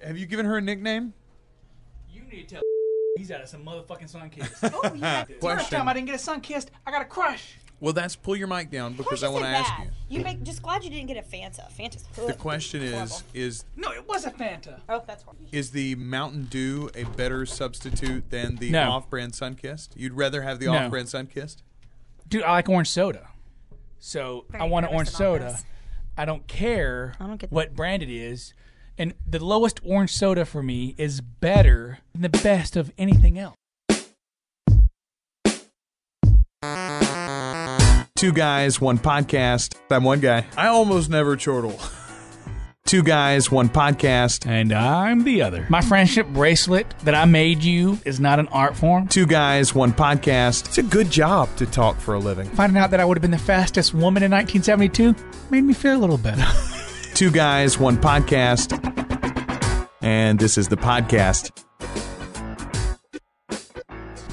Have you given her a nickname? You need to tell he's out of some motherfucking sun kiss. Oh, yeah. Last time I didn't get a sun kissed, I got a crush. Well, that's pull your mic down because I want to ask you. Just glad you didn't get a Fanta. Fanta's The question is No, it was a Fanta. Oh, that's horrible. is the Mountain Dew a better substitute than the No. off-brand Sunkist? You'd rather have the No. off-brand Sunkist? Dude, I like orange soda. So Very I want an orange nervous about soda. this. I don't care I don't get what brand it is. And the lowest orange soda for me is better than the best of anything else. Two guys, one podcast. I'm one guy. I almost never chortle. Two guys, one podcast. And I'm the other. My friendship bracelet that I made you is not an art form. Two guys, one podcast. It's a good job to talk for a living. Finding out that I would have been the fastest woman in 1972 made me feel a little better. Two guys, one podcast. And this is the podcast.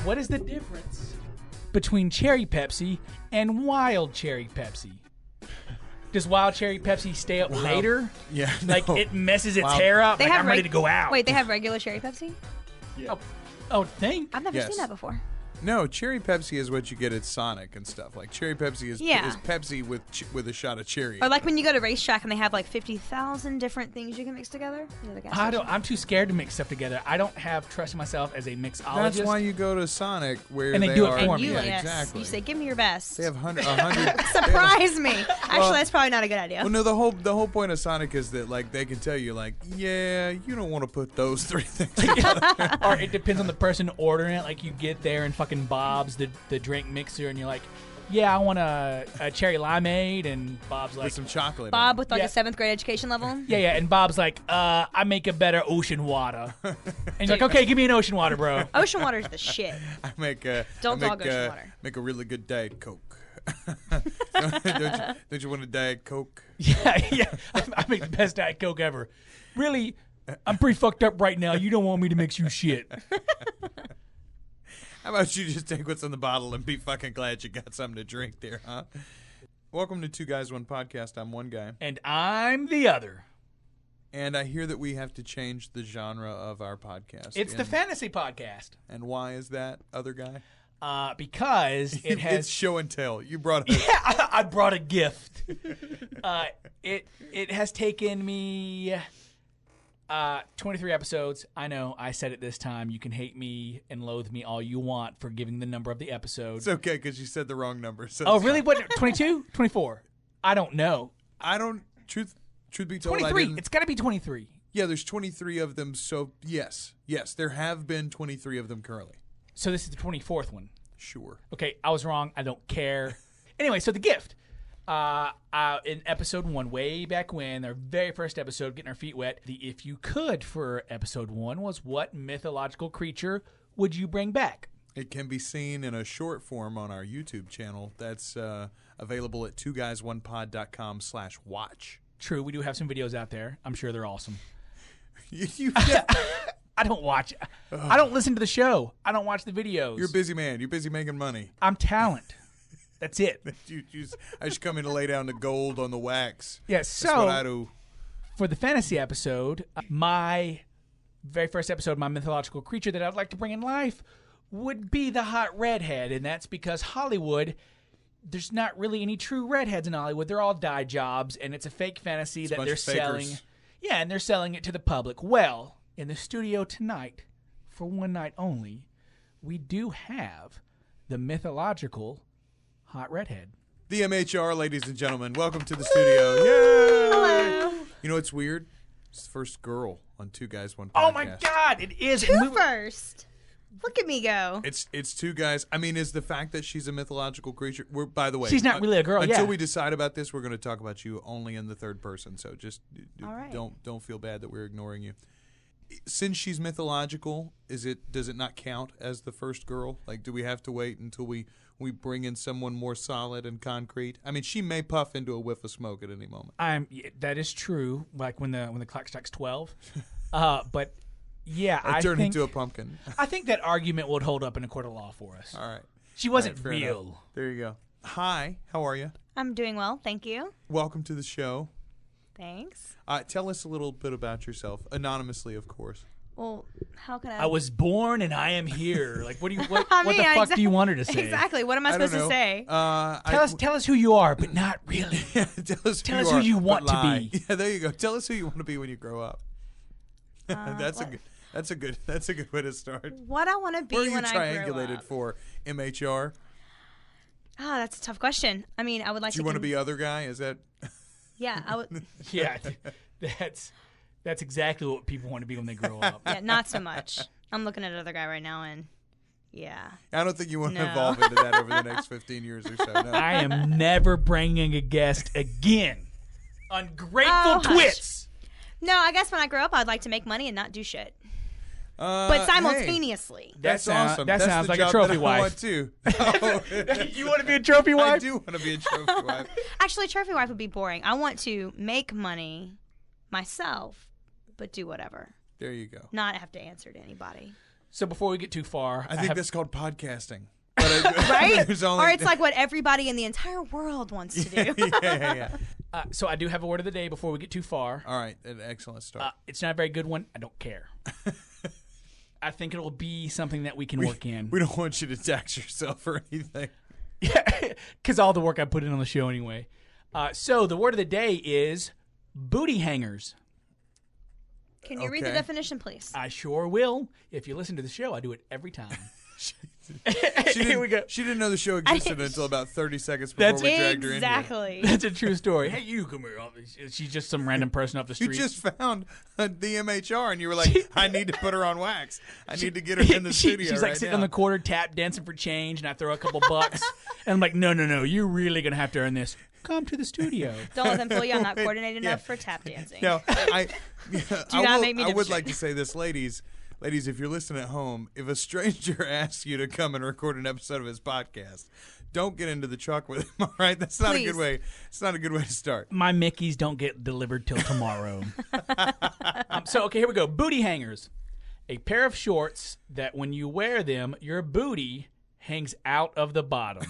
What is the difference between cherry Pepsi and wild cherry Pepsi? Does wild cherry Pepsi stay up later? Yeah, Like no. it messes its Wow. hair up? They Like have I'm ready to go out. Wait, they have regular cherry Pepsi? Oh, think? I've never Yes. seen that before. No, cherry Pepsi is what you get at Sonic and stuff. Like cherry Pepsi is Pepsi with a shot of cherry. Or like when you go to racetrack and they have like 50,000 different things you can mix together. You know, the gas station. I'm too scared to mix stuff together. I don't have trust in myself as a mixologist. That's why you go to Sonic where And they do it are. for And me. you, Yeah, yes. exactly. You say, give me your best. They have 100. Surprise me. Actually, that's probably not a good idea. Well, no, the whole point of Sonic is that like they can tell you like, yeah, you don't want to put those three things together. Or it depends on the person ordering it. Like you get there and fucking Bob's the drink mixer, and you're like, yeah, I want a cherry limeade, and Bob's like, with some chocolate. Bob with like Yeah. a 7th grade education level. yeah, and Bob's like, I make a better ocean water. And you're like, okay, give me an ocean water, bro. Ocean water's the shit. I make a Don't I dog make, ocean water. Make a really good Diet Coke. don't you want a Diet Coke? Yeah, I make the best Diet Coke ever. Really, I'm pretty fucked up right now. You don't want me to mix you shit. How about you just take what's in the bottle and be fucking glad you got something to drink there, huh? Welcome to Two Guys, One Podcast. I'm one guy. And I'm the other. And I hear that we have to change the genre of our podcast. It's the fantasy podcast. And why is that, other guy? Because it has... It's show and tell. You brought a... Yeah, I brought a gift. It has taken me 23 episodes. I know I said it this time. You can hate me and loathe me all you want for giving the number of the episode. It's okay because you said the wrong number. So Oh, it's really? fine. What? 22? 24? I don't know. I don't... Truth be told, I 23. didn't... It's got to be 23. Yeah, there's 23 of them, so yes, there have been 23 of them currently. So this is the 24th one. Sure. Okay, I was wrong. I don't care. Anyway, so the gift. In episode 1, way back when, our very first episode, getting our feet wet, the if you could for episode 1 was what mythological creature would you bring back? It can be seen in a short form on our YouTube channel. That's available at twoguysonepod.com/watch. True, we do have some videos out there. I'm sure they're awesome. Yeah. I don't watch. I don't listen to the show. I don't watch the videos. You're a busy man. You're busy making money. I'm talent. That's it. I just come in to lay down the gold on the wax. Yeah, That's so what I do. for the fantasy episode, my very first episode, my mythological creature that I'd like to bring in life would be the hot redhead, and that's because Hollywood, there's not really any true redheads in Hollywood. They're all dye jobs, and it's a fake fantasy It's a that bunch they're of fakers. selling. Yeah, and they're selling it to the public. Well, in the studio tonight, for one night only, we do have the mythological hot redhead. The MHR, ladies and gentlemen. Welcome to the studio. Yay! Hello. You know what's weird? It's the first girl on Two Guys, One Podcast. Oh my God, it is. Who first? Look at me go. It's two guys. I mean, is the fact that she's a mythological creature? By the way, She's not really a girl, Until yeah. we decide about this, we're going to talk about you only in the third person. So just All right. don't feel bad that we're ignoring you. Since she's mythological, does it not count as the first girl? Like, do we have to wait until we bring in someone more solid and concrete? I mean, she may puff into a whiff of smoke at any moment. That is true. Like when the clock strikes 12. But yeah, I I turn think into a pumpkin. I think that argument would hold up in a court of law for us. All right. She wasn't All right, fair real. enough. There you go. Hi, how are you? I'm doing well, thank you. Welcome to the show. Thanks. Tell us a little bit about yourself, anonymously, of course. Well, how can I was born and I am here. Like, what do you? What, I what mean, the fuck do you want her to say? Exactly. What am I I don't supposed to say? Tell us who you are, but not really. Tell us who you want to be. Yeah, there you go. Tell us who you want to be when you grow up. That's a good way to start. What I want to be Where are you when I grow triangulated up? for MHR? That's a tough question. I mean, I would like Do you want to be other guy? Is that? Yeah, I would. Yeah, that's exactly what people want to be when they grow up. Yeah, not so much. I'm looking at another guy right now, and yeah. I don't think you want to No. evolve into that over the next 15 years or so. No. I am never bringing a guest again. Ungrateful Oh, hush. twits. No, I guess when I grow up, I'd like to make money and not do shit, but Hey, simultaneously. that's sound- awesome. that That's sounds the like a job trophy that I wife. want too. Oh. You want to be a trophy wife? I do want to be a trophy wife. Actually, trophy wife would be boring. I want to make money myself, but do whatever. There you go. Not have to answer to anybody. So before we get too far, I think have, that's called podcasting. But Right? there's only- Or it's like what everybody in the entire world wants to do. yeah. so I do have a word of the day before we get too far. All right, an excellent start. It's not a very good one. I don't care. I think it'll be something that we can work in. We don't want you to tax yourself or anything. Yeah, because all the work I put in on the show anyway. So the word of the day is booty hangers. Can you read the Okay. definition, please? I sure will. If you listen to the show, I do it every time. She Here we go. She didn't know the show existed until about 30 seconds before That's we dragged her in here. Exactly. That's a true story. Hey, you come here. She's just some random person off the You street. just found the MHR and you were like, I need to put her on wax. I need to get her in the studio She's right like sitting now. on the corner, tap dancing for change, and I throw a couple bucks. And I'm like, no, you're really going to have to earn this. Come to the studio. Don't let them fool you. I'm not coordinated Yeah. enough for tap dancing. No, I not make me I would demonstrate. like to say this, ladies, if you're listening at home, if a stranger asks you to come and record an episode of his podcast, don't get into the truck with him. All right, that's not a good Please. way. It's not a good way to start. My Mickeys don't get delivered till tomorrow. So, okay, here we go. Booty hangers. A pair of shorts that when you wear them, your booty hangs out of the bottom.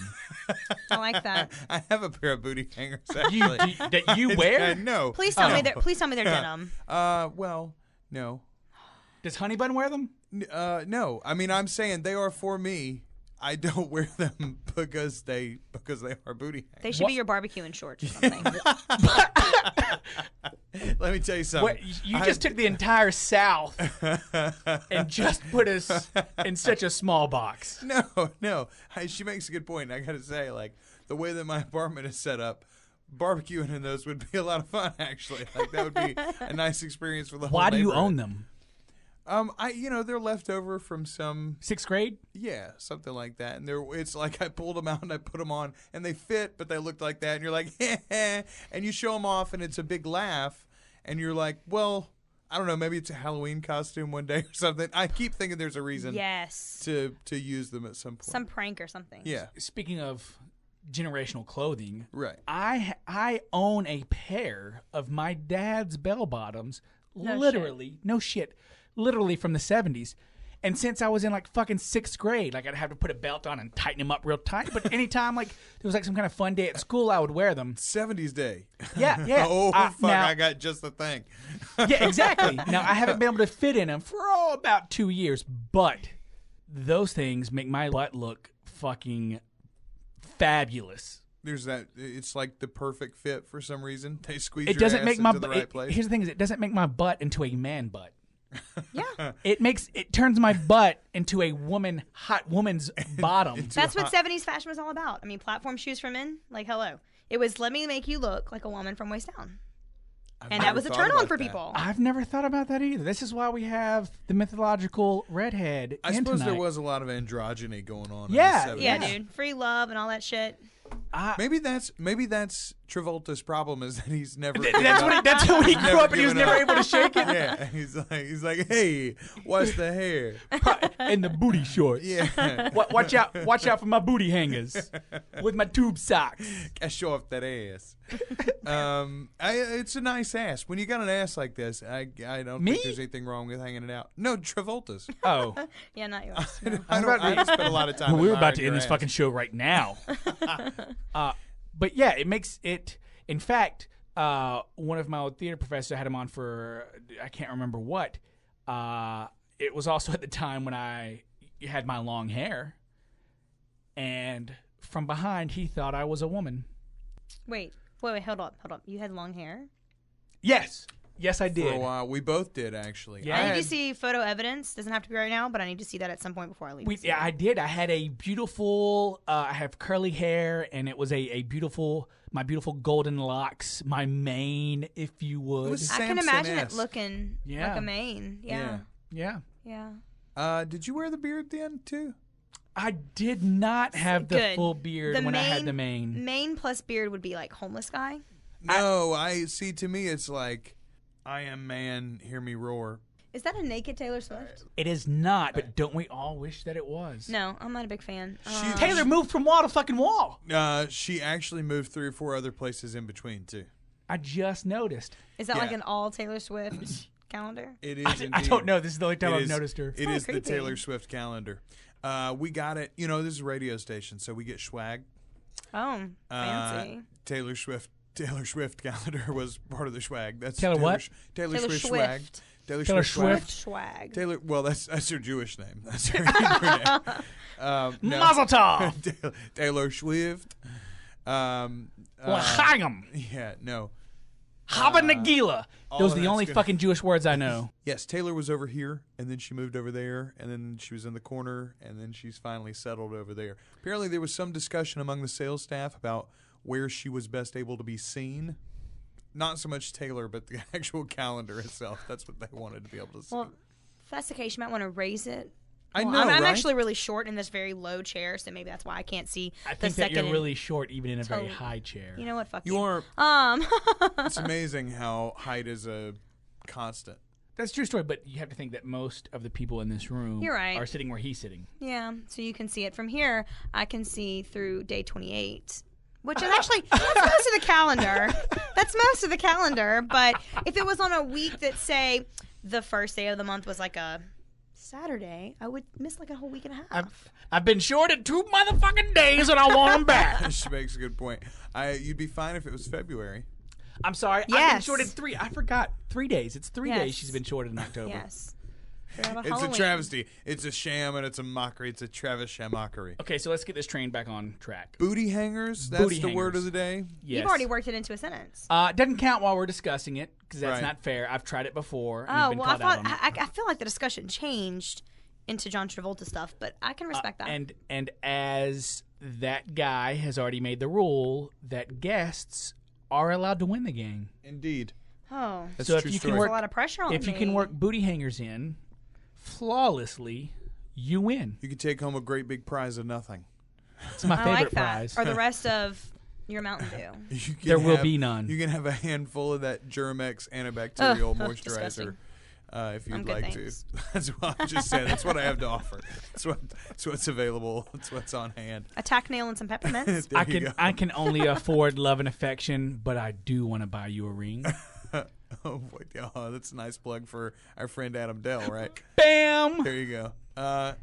I like that. I have a pair of booty hangers actually. That you wear? No. Please tell me they're denim. Well, no. Does Honey Bun wear them? No. I mean, I'm saying they are for me. I don't wear them because they are booty hangers. They should be your barbecue in shorts or something. Let me tell you something. What, you just took the entire South and just put us in such a small box. No. She makes a good point. I got to say, like, the way that my apartment is set up, barbecuing in those would be a lot of fun, actually. Like, that would be a nice experience for the whole Why do you neighborhood. own them? They're left over from some, 6th grade? yeah, something like that. And it's like I pulled them out and I put them on, and they fit, but they looked like that. And you're like, and you show them off, and it's a big laugh. And you're like, well, I don't know, maybe it's a Halloween costume one day or something. I keep thinking there's a reason Yes. to use them at some point. Some prank or something. Yeah, Speaking of generational clothing, right. I own a pair of my dad's bell bottoms, No literally, no shit, literally from the 70s. And since I was in like fucking 6th grade, like I'd have to put a belt on and tighten them up real tight. But anytime like there was like some kind of fun day at school, I would wear them. 70s day. Yeah, yeah. Oh, fuck, now- I got just the thing. Yeah, exactly. Now I haven't been able to fit in them for about 2 years, but those things make my butt look fucking fabulous. There's that. It's like the perfect fit for some reason. They squeeze It your doesn't ass make my into the right place. Here's the thing: is it doesn't make my butt into a man butt. Yeah. It turns my butt into a hot woman's bottom. That's what 70s fashion was all about. I mean, platform shoes for men, like, hello. It was let me make you look like a woman from waist down. I've And never that was a thought turn on about for that. people. I've never thought about that either. This is why we have the mythological redhead. I in suppose there tonight. was a lot of androgyny going on. Yeah, in the 70s. Yeah, Yeah. dude. Free love and all that shit. Maybe that's Travolta's problem is that he's never. That's how he grew Never up, and he was given never up. able to shake it. Yeah, he's like, hey, what's the hair? And the booty shorts. Yeah, Watch out for my booty hangers with my tube socks. I show off that ass. It's a nice ass. When you got an ass like this, I don't Me? think there's anything wrong with hanging it out. No, Travolta's. Oh, Yeah, not yours. No. I don't spend a lot of time. well, we were about admiring to end your this ass. fucking show right now. But yeah, it makes it. In fact, one of my old theater professors, I had him on for, I can't remember what. It was also at the time when I had my long hair. And from behind, he thought I was a woman. Wait, hold up. You had long hair? Yes, I did. For a while, we both did actually. Yeah. I need to see photo evidence. Doesn't have to be right now, but I need to see that at some point before I leave. Yeah, I did. I had a beautiful. I have curly hair, and it was a beautiful. My beautiful golden locks, my mane, if you would. It was I can imagine it Samson-esque. looking like a mane. Yeah. Yeah. Did you wear the beard then too? I did not have the Good. full beard when I had the mane. Mane plus beard would be like homeless guy. No, I see. To me, it's like, I am man, hear me roar. Is that a naked Taylor Swift? It is not, but don't we all wish that it was? No, I'm not a big fan. Taylor moved from wall to fucking wall. She actually moved 3 or 4 other places in between too. I just noticed. Is that like Yeah. an all Taylor Swift calendar? It is. I indeed. don't know. This is the only time It I've is- noticed her. It is the creepy. Taylor Swift calendar. We got it. You know, this is a radio station, so we get swag. Oh, fancy. Taylor Swift calendar was part of the swag. That's Taylor what? Taylor Taylor Swift swag. Swift. Taylor Taylor Swift Swift? Swag. Taylor. Well, that's her Jewish name. That's her Hebrew name. No. Mazel tov. Taylor Swift. L'chaim. Yeah. No. Haba Nagila. all Those of are the that's only good. fucking Jewish words I know. Yes, Taylor was over here, and then she moved over there, and then she was in the corner, and then she's finally settled over there. Apparently, there was some discussion among the sales staff about where she was best able to be seen. Not so much Taylor, but the actual calendar itself. That's what they wanted to be able to see. Well, if that's the case, you might want to raise it. I Well, know, I'm right? actually really short in this very low chair, so maybe that's why I can't see I the think that second. you're really short even in a very Totally. high chair. You know what? Fuck You are. Um, It's amazing how height is a constant. That's a true story, but you have to think that most of the people in this room You're right. are sitting where he's sitting. yeah, so you can see it from here. I can see through day 28. Which is actually, that's most of the calendar. That's most of the calendar. But if it was on a week that, say, the first day of the month was like a Saturday, I would miss like a whole week and a half. I've been shorted 2 motherfucking days and I want them back. She makes a good point. You'd be fine if it was February. I'm sorry. I've been Yes. shorted 3. I forgot. 3 days. It's 3 Yes. days she's been shorted in October. Yes. It's a travesty. It's a sham and it's a mockery. It's a Travis Shamockery. Okay, so let's get this train back on track. Booty hangers. That's Booty the word hangers. of the day. Yes. You've already worked it into a sentence. Doesn't count while we're discussing it because that's Right. not fair. I've tried it before. And Oh, been well, I called out thought on it. I feel like the discussion changed into John Travolta stuff, but I can respect that. And as that guy has already made the rule that guests are allowed to win the game. Indeed. Oh, That's So a if true you story. can there's work, a lot of pressure on if you me. can work booty hangers in flawlessly, you win. You could take home a great big prize of nothing. It's my I favorite like that. prize. Or the rest of your Mountain Dew. You can There will have- be none. You can have a handful of that Germ-X antibacterial moisturizer disgusting. If you'd I'm good, like thanks. to. That's what I'm just saying. That's what I have to offer. That's what's available. That's what's on hand. A tack nail and some peppermints. There I you can go. I can only afford love and affection, but I do want to buy you a ring. Oh, boy. Oh, that's a nice plug for our friend Adam Dell, right? Bam! There you go.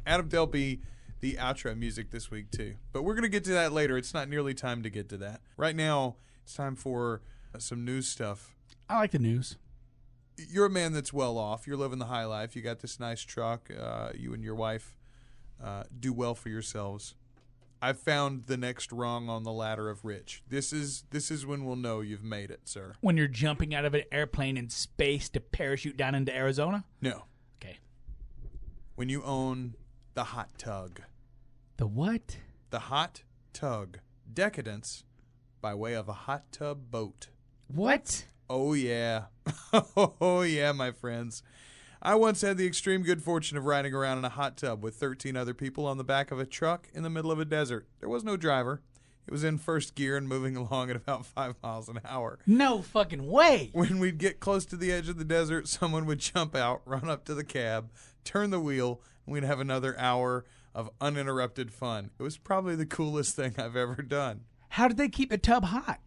Adam Dell be the outro music this week, too. But we're going to get to that later. It's not nearly time to get to that. Right now, it's time for some news stuff. I like the news. You're a man that's well off. You're living the high life. You got this nice truck. You and your wife do well for yourselves. I've found the next rung on the ladder of rich. This is when we'll know you've made it, sir. When you're jumping out of an airplane in space to parachute down into Arizona? No. Okay. When you own the hot tug. The what? The hot tug. Decadence by way of a hot tub boat. What? Oh, yeah. Oh, yeah, my friends. I once had the extreme good fortune of riding around in a hot tub with 13 other people on the back of a truck in the middle of a desert. There was no driver. It was in first gear and moving along at about 5 miles an hour. No fucking way. When we'd get close to the edge of the desert, someone would jump out, run up to the cab, turn the wheel, and we'd have another hour of uninterrupted fun. It was probably the coolest thing I've ever done. How did they keep the tub hot?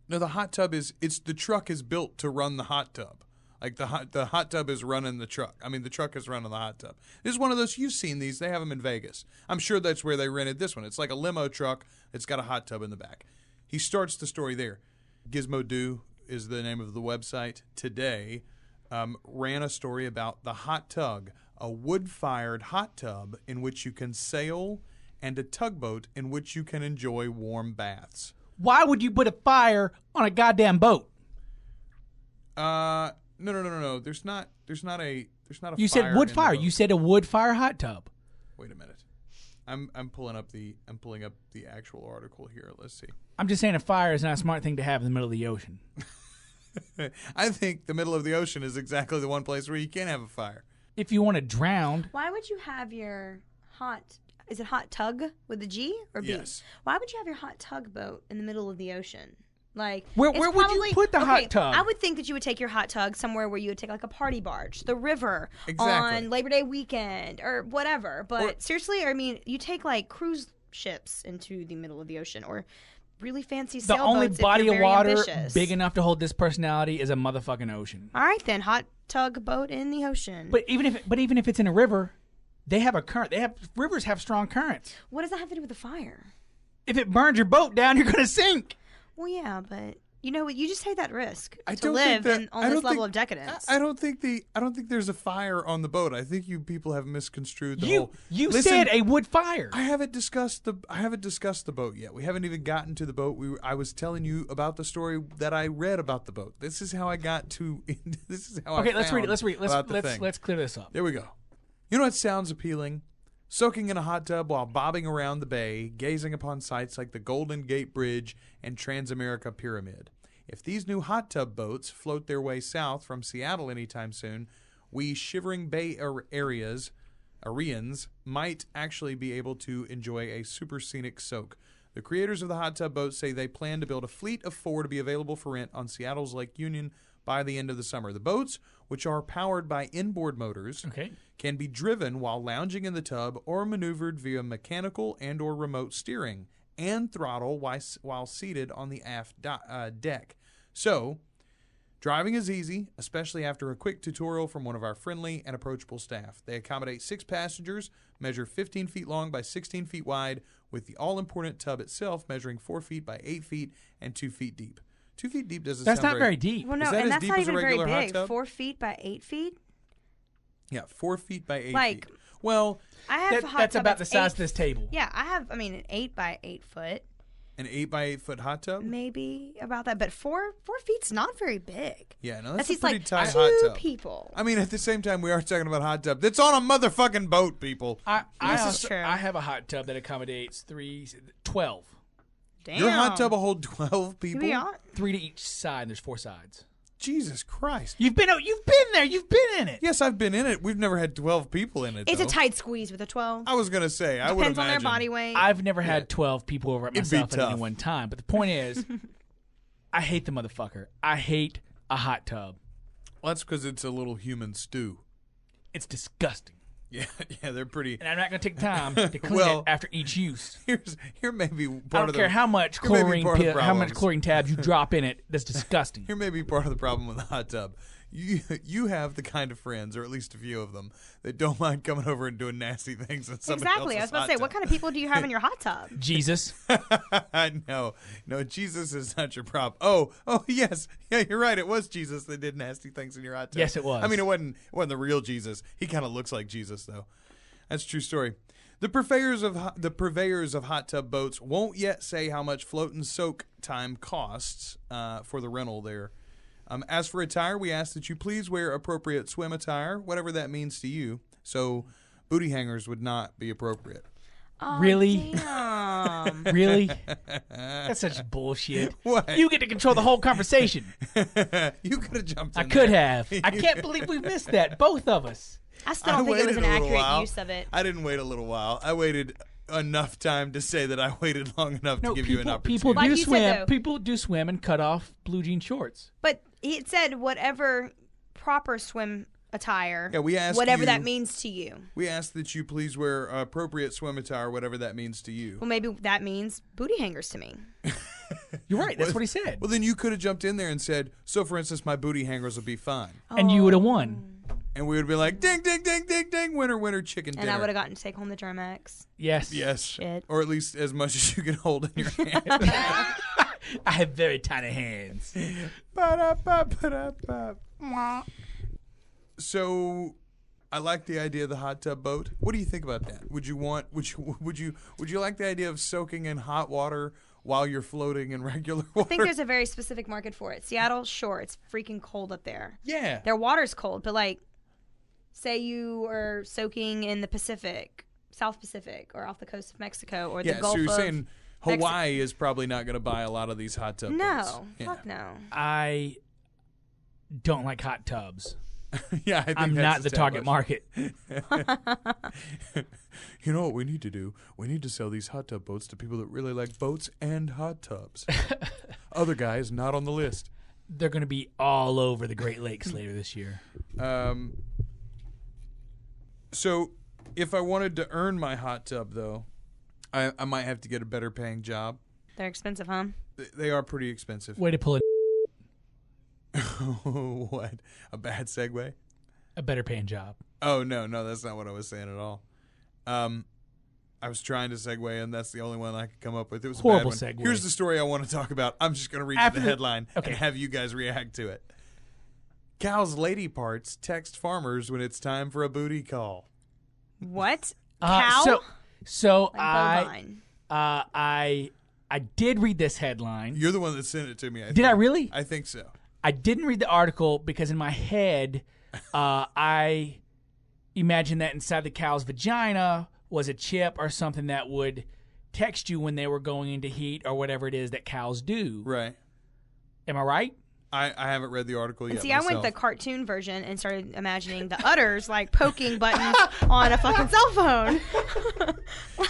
No, the hot tub the truck is built to run the hot tub. Like the hot tub is running the truck. I mean, the truck is running the hot tub. This is one of those, you've seen these. They have them in Vegas. I'm sure that's where they rented this one. It's like a limo truck. It's got a hot tub in the back. He starts the story there. Gizmo Do is the name of the website today, ran a story about the Hot Tug, a wood-fired hot tub in which you can sail and a tugboat in which you can enjoy warm baths. Why would you put a fire on a goddamn boat? No. There's not a You fire said wood in the fire. boat. You said a wood fire hot tub. Wait a minute. I'm pulling up the actual article here. Let's see. I'm just saying a fire is not a smart thing to have in the middle of the ocean. I think the middle of the ocean is exactly the one place where you can't have a fire. If you want to drown, Why would you have your is it hot tug with a G or B? Yes. Why would you have your hot tugboat in the middle of the ocean? Like, Where it's would you probably- put the hot tub? I would think that you would take your hot tug somewhere where you would take like a party barge, the river, Exactly. on Labor Day weekend or whatever. But seriously, I mean, you take like cruise ships into the middle of the ocean or really fancy the sailboats. only if body you're of very water ambitious. big enough to hold this personality is a motherfucking ocean. All right, then, hot tugboat in the ocean. But even if it's in a river, they have a current. Rivers have strong currents. What does that have to do with the fire? If it burns your boat down, you're going to sink. Well, yeah, but you know what? You just take that risk I to don't live think that, on I this don't level think- of decadence. I don't think there's a fire on the boat. I think you people have misconstrued the whole. You Listen, said a wood fire. I haven't discussed the boat yet. We haven't even gotten to the boat. I was telling you about the story that I read about the boat. This is how I got to. This is how. Okay, I let's read it. found about the thing. Let's clear this up. There we go. You know what sounds appealing? Soaking in a hot tub while bobbing around the bay, gazing upon sights like the Golden Gate Bridge and Transamerica Pyramid. If these new hot tub boats float their way south from Seattle anytime soon, we shivering Bay Areans might actually be able to enjoy a super scenic soak. The creators of the hot tub boats say they plan to build a fleet of 4 to be available for rent on Seattle's Lake Union by the end of the summer. The boats, which are powered by inboard motors, can be driven while lounging in the tub or maneuvered via mechanical and or remote steering and throttle while seated on the aft deck. So, driving is easy, especially after a quick tutorial from one of our friendly and approachable staff. They accommodate 6 passengers, measure 15 feet long by 16 feet wide, with the all-important tub itself measuring 4 feet by 8 feet and 2 feet deep. 2 feet deep doesn't That's sound not very deep. well, no, Is that and as that's deep not as a even very regular hot big. tub? 4 feet by 8 feet. Yeah, 4 feet by 8 Like, feet. Well, I have a hot That's tub about the size eight- of this table. Yeah, I have. I mean, an 8 by 8 foot, an 8 by 8 foot hot tub? maybe about that. But 4 feet's not very big. Yeah, no, That that's a seems pretty like tight 2 hot tub. people. I mean, at the same time, we are talking about hot tub. That's on a motherfucking boat, people. This is true. I have a hot tub that accommodates 12. Damn. Your hot tub will hold 12 people? You be on- 3 to each side. And there's 4 sides. Jesus Christ. You've been there. You've been in it. Yes, I've been in it. We've never had 12 people in it, It's though. a tight squeeze with a 12. I was going to say, I would Depends on their imagine. body weight. I've never had 12 people over at It'd be myself at any tough. one time. But the point is, I hate the motherfucker. I hate a hot tub. Well, that's because it's a little human stew. It's disgusting. Yeah, they're pretty. And I'm not going to take time to clean Well, it after each use. Here may be I part don't of care the, how much here may be chlorine part of the how much problems. chlorine tabs you drop in it. That's disgusting. Here may be part of the problem with the hot tub. You have the kind of friends, or at least a few of them, that don't mind coming over and doing nasty things in somebody Exactly. I was else's about to hot say, tub. what kind of people do you have in your hot tub? Jesus. No, Jesus is not your problem. Oh, yes, yeah, you're right. It was Jesus that did nasty things in your hot tub. Yes, it was. I mean, it wasn't the real Jesus. He kind of looks like Jesus, though. That's a true story. The purveyors of hot tub boats won't yet say how much float and soak time costs for the rental there. As for attire, we ask that you please wear appropriate swim attire, whatever that means to you. So, booty hangers would not be appropriate. Oh, Really? Damn. Really? That's such bullshit. What? You get to control the whole conversation. You could have jumped in I could there. have. I can't believe we missed that. Both of us. I still don't think it was an waited a little accurate while. use of it. I didn't wait a little while. I waited enough time to say that I waited long enough to give you an opportunity. People Like do you said, swim. though. People do swim and cut off blue jean shorts. But it said whatever proper swim attire, Yeah, we asked whatever you- that means to you. We ask that you please wear appropriate swim attire, whatever that means to you. Well, maybe that means booty hangers to me. You're right. That's what he said. Well, then you could have jumped in there and said, so for instance, my booty hangers will be fine. And you would have won. And we would be like, ding, ding, ding, ding, ding, winner, winner, chicken And dinner. I would have gotten to take home the Germex. Yes. Yes. Shit. Or at least as much as you can hold in your hand. I have very tiny hands. So, I like the idea of the hot tub boat. What do you think about that? Would you like the idea of soaking in hot water while you're floating in regular water? I think there's a very specific market for it. Seattle, sure, it's freaking cold up there. Yeah. Their water's cold, but like, say you are soaking in the Pacific, South Pacific, or off the coast of Mexico, or the Gulf so you're of saying Hawaii is probably not going to buy a lot of these hot tub boats. No, fuck no. I don't like hot tubs. Yeah, I think I'm not the target market. You know what we need to do? We need to sell these hot tub boats to people that really like boats and hot tubs. Other guys not on the list. They're going to be all over the Great Lakes later this year. So if I wanted to earn my hot tub, though, I might have to get a better paying job. They're expensive, huh? They are pretty expensive. Way to pull it. What? A bad segue? A better paying job. Oh, no, that's not what I was saying at all. I was trying to segue, and that's the only one I could come up with. It was Horrible a bad one. segue. Here's the story I want to talk about. I'm just going to read you the headline and have you guys react to it. Cow's lady parts text farmers when it's time for a booty call. What? Cow? So Like bovine. I did read this headline. You're the one that sent it to me. Did I really? I think so. I didn't read the article because in my head, I imagined that inside the cow's vagina was a chip or something that would text you when they were going into heat or whatever it is that cows do. Right. Am I right? I haven't read the article yet. See, myself. I went the cartoon version and started imagining the udders like poking buttons on a fucking cell phone.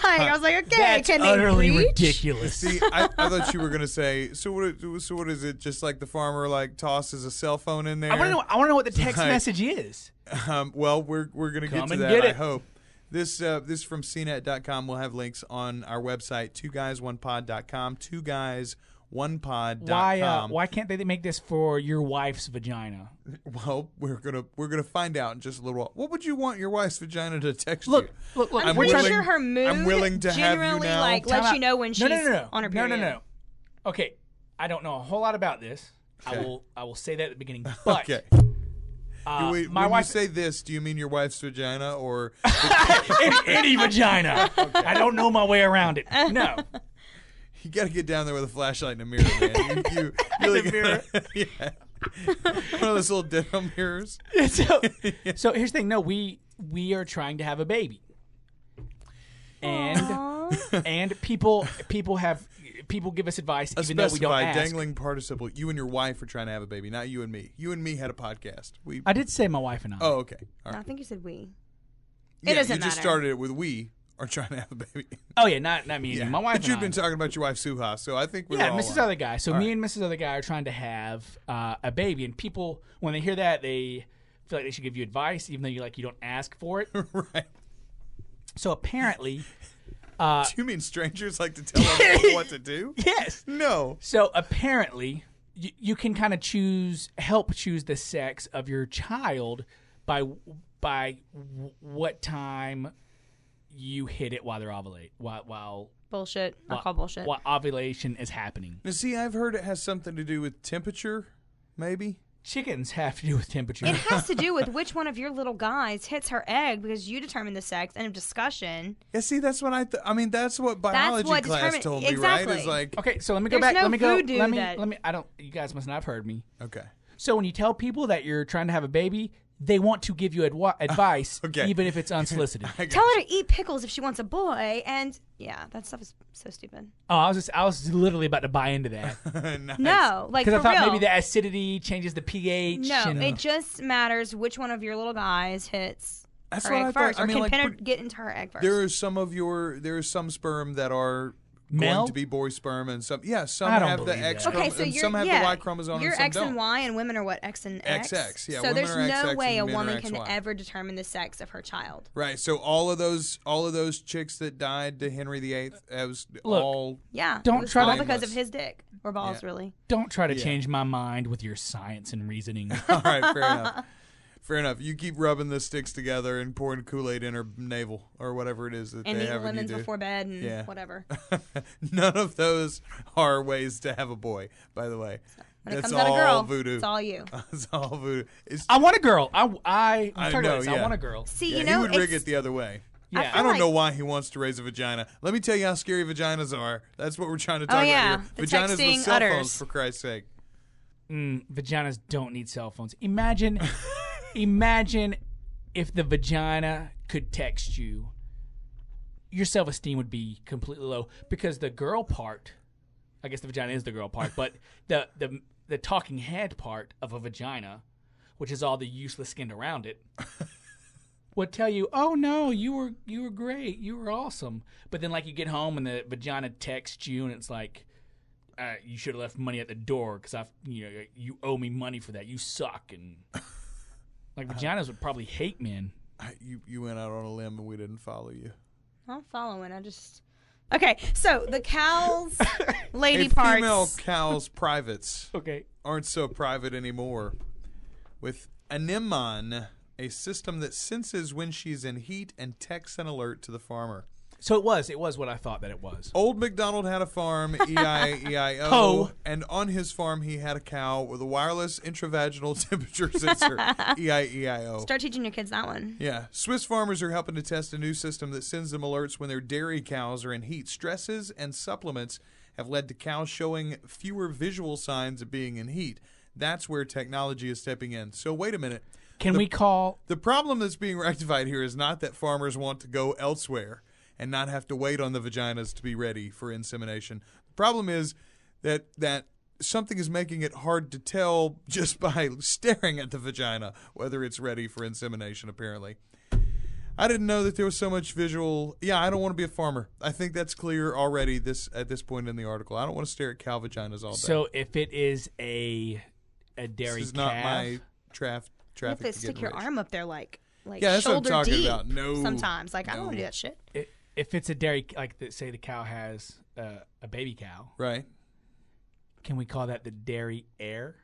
I was like, okay, That's can they utterly reach? ridiculous. See, I thought you were gonna say. So what is it? Just like the farmer like tosses a cell phone in there. I want to know what the text Like- message is. Well, we're gonna get Come to and that. get I it. hope. This from cnet.com. We'll have links on our website, 2guys1pod.com. 2guys1pod.com. Why can't they make this for your wife's vagina? Well, we're gonna find out in just a little while. What would you want your wife's vagina to text you? Look. I'm we're pretty trying to- sure her mood I'm willing to have you generally now. like Time lets out. you know when she's No. on her period. No. Okay, I don't know a whole lot about this. Okay. I will say that at the beginning. But Okay. my when wife you say this, do you mean your wife's vagina or? any vagina. I don't know my way around it. No. You got to get down there with a flashlight and a mirror, man. You really mirror. Yeah. One of those little dental mirrors. So here's the thing. No, we are trying to have a baby, and people give us advice A even though we don't specified ask. dangling participle. You and your wife are trying to have a baby, not you and me. You and me had a podcast. I did say my wife and I. Oh, okay. All I right. think you said we. Yeah, doesn't you just matter. started it with we are trying to have a baby. Oh yeah, not me. Yeah. My wife. But you've and I. been talking about your wife's HooHahs, so I think we're all Mrs. on. Other Guy. So All me right. and Mrs. Other Guy are trying to have a baby, and people when they hear that they feel like they should give you advice, even though you don't ask for it. Right. So apparently, Do you mean strangers like to tell other people what to do? yes. No. So apparently, you can kind of help choose the sex of your child by what time you hit it while they're ovulate while Bullshit. I call bullshit. while ovulation is happening. Now, see, I've heard it has something to do with temperature, maybe. Chickens have to do with temperature. It has to do with which one of your little guys hits her egg because you determine the sex. End of discussion. Yeah, see, that's what I mean, that's what biology what class determine- told me, exactly. right? Is like, Okay, so let me go There's back. no let me go. voodoo Let me. that- I don't. You guys must not have heard me. okay. So when you tell people that you're trying to have a baby, they want to give you advice, Okay. even if it's unsolicited. I got Tell her to eat pickles if she wants a boy, and yeah, that stuff is so stupid. Oh, I was literally about to buy into that Nice. No, like because for I thought real. maybe the acidity changes the pH. No, and, it just matters which one of your little guys hits That's her what egg I first, thought. I or mean, can like, get into her egg first. there is some sperm that are Male? going to be boy sperm, and some some I don't have the believe X that. Okay, chromosome, so and you're some have the Y chromosome, You're and some X don't. and Y, and women are what, X and X? XX, yeah, So women there's are no XX way a and men are woman can XY. ever determine the sex of her child. Right. So all of those chicks that died to Henry VIII, it was Look, all Yeah, Don't it was try all to- because of his dick or balls, Yeah. really. Don't try to Yeah. change my mind with your science and reasoning. all right. Fair enough. Fair enough. You keep rubbing the sticks together and pouring Kool-Aid in her navel or whatever it is that And they eating have you lemons do. before bed and whatever. None of those are ways to have a boy, by the way. When it That's comes out a girl, all voodoo. it's all you. It's all voodoo. I want a girl. I know, I want a girl. See, Yeah, you know, he would rig it's- it the other way. Yeah. I don't like- know why he wants to raise a vagina. Let me tell you how scary vaginas are. That's what we're trying to talk yeah. about The here. Vaginas texting with cell phones, udders. for Christ's sake. Vaginas don't need cell phones. Imagine if the vagina could text you. Your self-esteem would be completely low because the girl part, I guess the vagina is the girl part, but the talking head part of a vagina, which is all the useless skin around it, would tell you, "Oh no, you were great, you were awesome." But then, like, you get home and the vagina texts you, and it's like, "You should have left money at the door because you owe me money for that. You suck." And like, vaginas would probably hate men. You went out on a limb and we didn't follow you. I'm following. Okay, so the cow's lady Female parts. cows' privates Okay. aren't so private anymore. With Anemon, a system that senses when she's in heat and texts an alert to the farmer. So it was what I thought that it was. Old MacDonald had a farm, E-I-E-I-O, Ho. and on his farm he had a cow with a wireless intravaginal temperature sensor, E-I-E-I-O. Start teaching your kids that one. Yeah. Swiss farmers are helping to test a new system that sends them alerts when their dairy cows are in heat. Stresses and supplements have led to cows showing fewer visual signs of being in heat. That's where technology is stepping in. So wait a minute. Can we call... The problem that's being rectified here is not that farmers want to go elsewhere and not have to wait on the vaginas to be ready for insemination. The problem is that something is making it hard to tell just by staring at the vagina whether it's ready for insemination, apparently. I didn't know that there was so much visual. Yeah, I don't want to be a farmer. I think that's clear already at this point in the article. I don't want to stare at cow vaginas all day. So if it is a dairy this is calf... not my traffic You have to to stick get your rich. arm up there like Yeah, that's what I'm shoulder talking deep. about. No. Sometimes, like I don't No. want to do that shit. If it's a dairy, like say the cow has a baby cow, Right. can we call that the dairy air?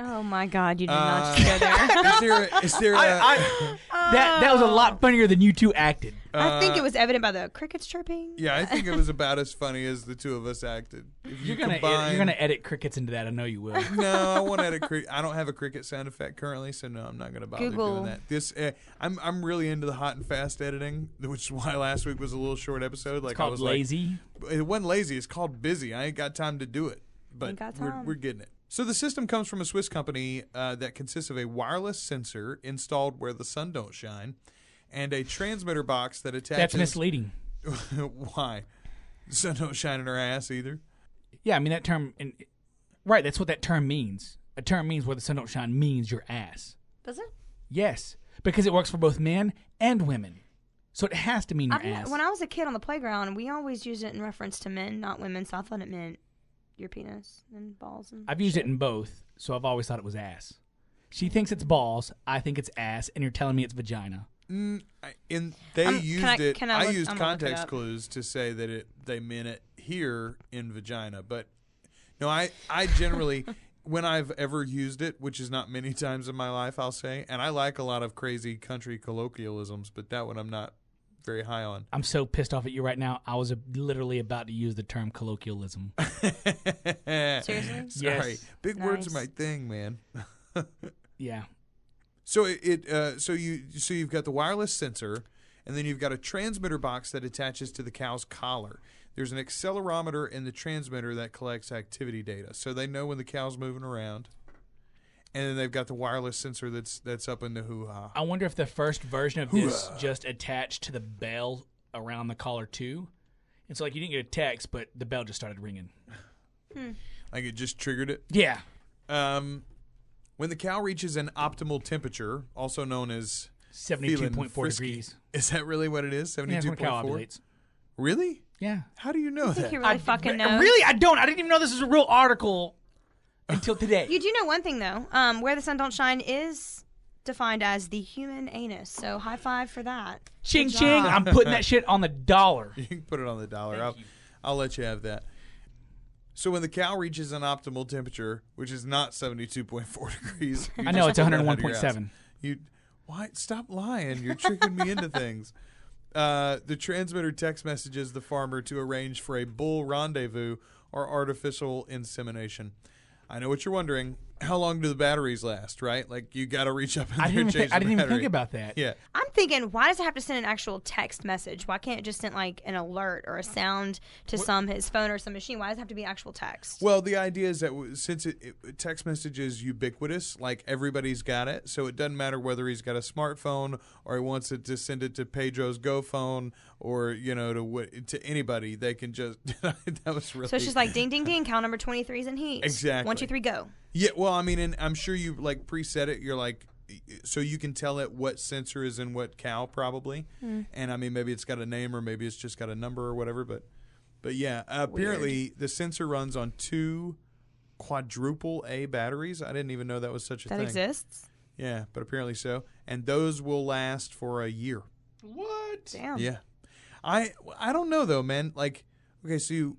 Oh my God, you did not just go there. Is there That was a lot funnier than you two acted. I think it was evident by the crickets chirping. Yeah, I think it was about as funny as the two of us acted. If You're gonna edit crickets into that. I know you will. No, I won't edit cricket. I don't have a cricket sound effect currently, so no, I'm not gonna bother Google. doing that. This I'm really into the hot and fast editing, which is why last week was a little short episode. Like It's called I was lazy. It wasn't lazy. It's called busy. I ain't got time to do it, but Ain't got time. we're getting it. So the system comes from a Swiss company that consists of a wireless sensor installed where the sun don't shine, and a transmitter box that attaches. That's misleading. Why? The sun don't shine in her ass either. Yeah, I mean that term. Right, that's what that term means. A term means where the sun don't shine means your ass. Does it? Yes, because it works for both men and women. So it has to mean your ass. When I was a kid on the playground, we always used it in reference to men, not women. So I thought it meant your penis and balls. And I've used it in both, so I've always thought it was ass. She thinks it's balls, I think it's ass, and you're telling me it's vagina. I used look context it up? clues to say that they meant it here in vagina, but no, I generally when I've ever used it, which is not many times in my life, I'll say, and I like a lot of crazy country colloquialisms, but that one I'm not very high on. I'm so pissed off at you right now. I was literally about to use the term colloquialism. Seriously? Sorry, Yes. big words are Nice. my thing, man. Yeah. So you've got the wireless sensor, and then you've got a transmitter box that attaches to the cow's collar. There's an accelerometer in the transmitter that collects activity data, so they know when the cow's moving around. And then they've got the wireless sensor that's up in the HooHah. I wonder if the first version of this just attached to the bell around the collar too. And so like you didn't get a text, but the bell just started ringing. Like it just triggered it. Yeah. When the cow reaches an optimal temperature, also known as 72.4 frisky. degrees. Is that really what it is? Yeah, that's when a cow 72.4? ovulates. Really? Yeah. How do you know I think that? he really fucking knows. Really? I don't. I didn't even know this was a real article until today. You do know one thing though. Where the sun don't shine is defined as the human anus. So high five for that. Ching Good ching. job. I'm putting that shit on the dollar. You can put it on the dollar. Thank you. I'll let you have that. So when the cow reaches an optimal temperature, which is not 72.4 degrees. I know, it's 101.7. Why? Stop lying. You're tricking me into things. The transmitter text messages the farmer to arrange for a bull rendezvous or artificial insemination. I know what you're wondering. How long do the batteries last, right? Like, you got to reach up in there and change the battery. I didn't even think about that. Yeah. I'm thinking, why does it have to send an actual text message? Why can't it just send, like, an alert or a sound to his phone or some machine? Why does it have to be actual text? Well, the idea is that since text message is ubiquitous, like, everybody's got it, so it doesn't matter whether he's got a smartphone or he wants it to send it to Pedro's Go phone or, to anybody. They can just that was really. So it's just like ding, ding, ding. Cow number 23 is in heat. Exactly. 1, 2, 3, go. Yeah, well, I mean, and I'm sure you like preset it. You're like, so you can tell it what sensor is in what cow, probably. And I mean, maybe it's got a name or maybe it's just got a number or whatever. But yeah, apparently the sensor runs on 2 quadruple A batteries. I didn't even know that was such a thing. That exists? Yeah, but apparently so. And those will last for a year. What? Damn. Yeah, I don't know though, man. Like, okay, so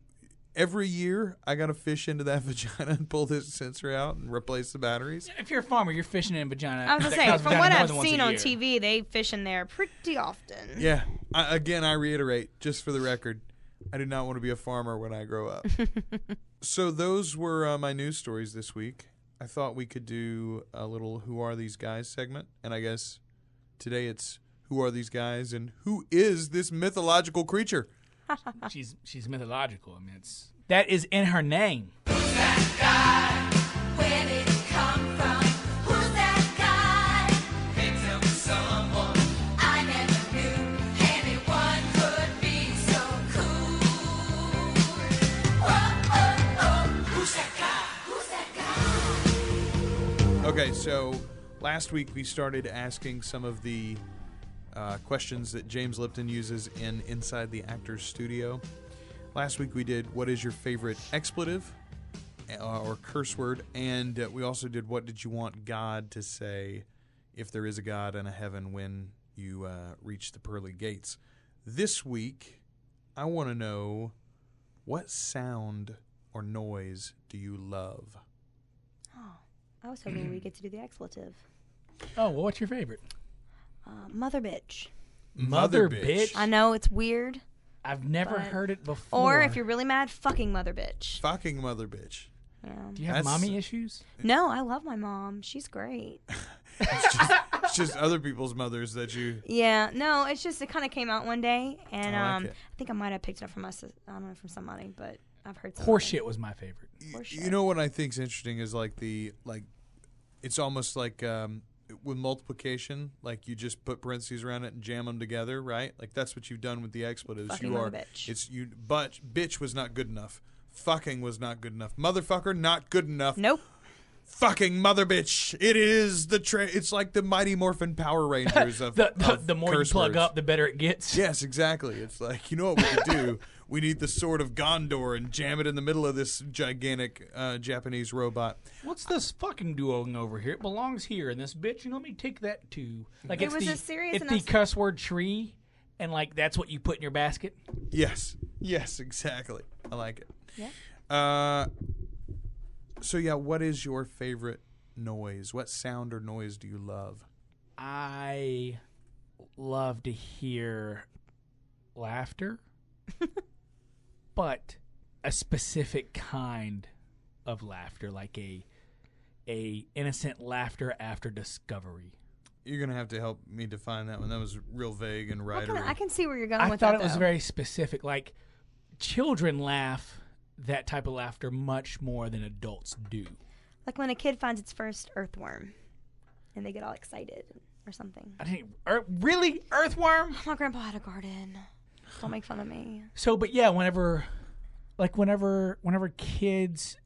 every year, I got to fish into that vagina and pull this sensor out and replace the batteries. If you're a farmer, you're fishing in vagina. I was going to say, from what I've seen on TV, they fish in there pretty often. Yeah. I reiterate, just for the record, I do not want to be a farmer when I grow up. So those were my news stories this week. I thought we could do a little Who Are These Guys segment. And I guess today it's Who Are These Guys and Who Is This Mythological Creature? She's mythological. I mean, that is in her name. Who's that guy? Where did he come from? Who's that guy? Can't tell me someone I never knew. Anyone could be so cool. Oh, oh, oh. Who's that guy? Who's that guy? Okay, so last week we started asking some of the questions that James Lipton uses in Inside the Actor's Studio. Last week we did, what is your favorite expletive or curse word? And we also did, what did you want God to say if there is a God and a heaven when you reach the pearly gates? This week, I want to know, what sound or noise do you love? Oh, I was hoping we get to do the expletive. Oh, well, what's your favorite? Mother bitch. Mother bitch? I know, it's weird. I've never heard it before. Or if you're really mad, fucking mother bitch. Fucking mother bitch. Yeah. Do you have mommy issues? No, I love my mom. She's great. It's just other people's mothers that you... Yeah, no, it's just, it kind of came out one day, and I like it. I think I might have picked it up from I don't know, from somebody, but I've heard Horseshit was my favorite. You know what I think's interesting is it's almost like with multiplication, like you just put parentheses around it and jam them together, right? Like that's what you've done with the expletives. Fucking bitch. But bitch was not good enough. Fucking was not good enough. Motherfucker, not good enough. Nope. Fucking mother bitch. It is it's like the Mighty Morphin Power Rangers of the more you plug words. up, the better it gets. Yes, exactly. It's like, you know what we could do? We need the sword of Gondor and jam it in the middle of this gigantic Japanese robot. What's this fucking doing over here? It belongs here, and this bitch, let me take that too. Like It was a serious it's enough- the cuss word tree, and like that's what you put in your basket. Yes, exactly. I like it. Yeah. So yeah, what is your favorite noise? What sound or noise do you love? I love to hear laughter, but a specific kind of laughter, like a innocent laughter after discovery. You're gonna have to help me define that one. That was real vague and writery. I can see where you're going I with thought that, it was though. very specific. Like children laugh that type of laughter much more than adults do. Like when a kid finds its first earthworm, and they get all excited or something. I didn't really earthworm. My grandpa had a garden. Don't make fun of me. So, but yeah, whenever kids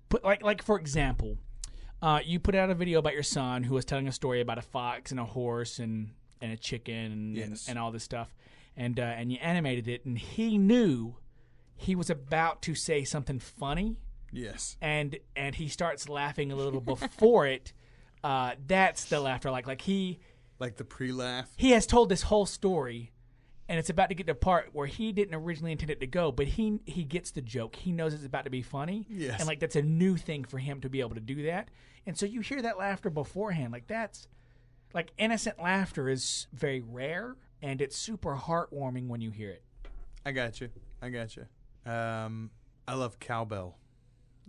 put like for example, you put out a video about your son who was telling a story about a fox and a horse and a chicken and all this stuff, and you animated it, and he knew he was about to say something funny. Yes. And he starts laughing a little before it. That's the laughter. Like the pre-laugh. He has told this whole story, and it's about to get to a part where he didn't originally intend it to go, but he gets the joke. He knows it's about to be funny. Yes. And like that's a new thing for him to be able to do that. And so you hear that laughter beforehand. Like that's like innocent laughter is very rare, and it's super heartwarming when you hear it. I got you. I love cowbell.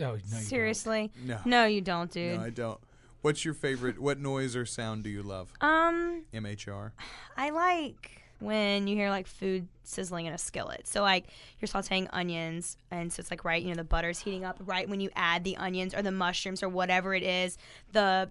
Oh, no, Seriously? No. No, you don't, dude. No, I don't. What's your favorite? What noise or sound do you love? MHR. I like when you hear like food sizzling in a skillet. So like you're sauteing onions, and so it's like right, the butter's heating up right when you add the onions or the mushrooms or whatever it is. The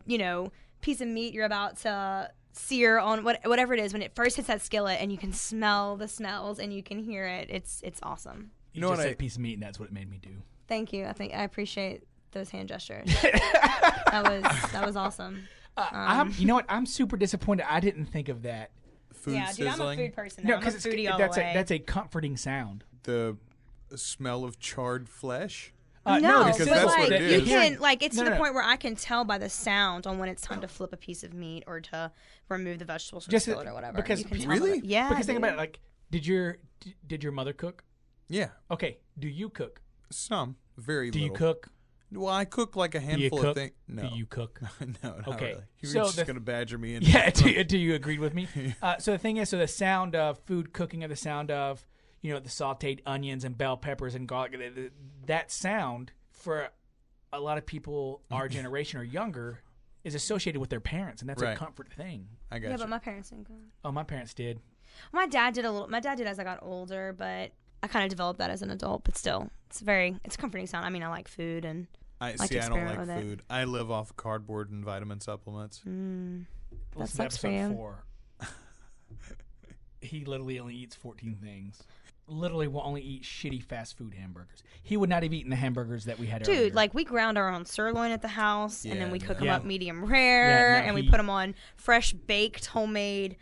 piece of meat you're about to sear on whatever it is, when it first hits that skillet and you can smell the smells and you can hear it. It's awesome. You just said piece of meat, and that's what it made me do. Thank you. I appreciate those hand gestures. that was awesome. You know what? I'm super disappointed. I didn't think of that. Food yeah, sizzling. dude, I'm a food person. No, I'm a because foodie all the way. that's a comforting sound. The smell of charred flesh. No, because but that's like what it you is. can it's No, to the no. point where I can tell by the sound on when it's time to flip a piece of meat or to remove the vegetables from the skillet or whatever. Because You can tell really? by the- yeah. Because think dude. about it. Like, did your mother cook? Yeah, Okay. Do you cook? some very Do little. you cook? Well, I cook like a Do you handful cook? of things. No, Do you cook? no, not Okay. really. You're So just gonna badger me in. Yeah. Do you agree with me? So the thing is, the sound of food cooking, or the sound of the sautéed onions and bell peppers and garlic, that sound for a lot of people our generation or younger is associated with their parents, and that's a Right. comfort thing. I got Yeah, you. but my parents didn't cook. Oh, my parents did. My dad did a little. My dad did as I got older, but I kind of developed that as an adult. But still, it's a comforting sound. I mean, I like food and I like to see. I don't experiment like with it. food. I live off cardboard and vitamin supplements. That Listen to sucks for episode you. 4. He literally only eats 14 things. Literally will only eat shitty fast food hamburgers. He would not have eaten the hamburgers that we had earlier. Dude, like we ground our own sirloin at the house, and then Yeah, we cook no. them up medium rare, Yeah, no, and we he- put them on fresh baked homemade.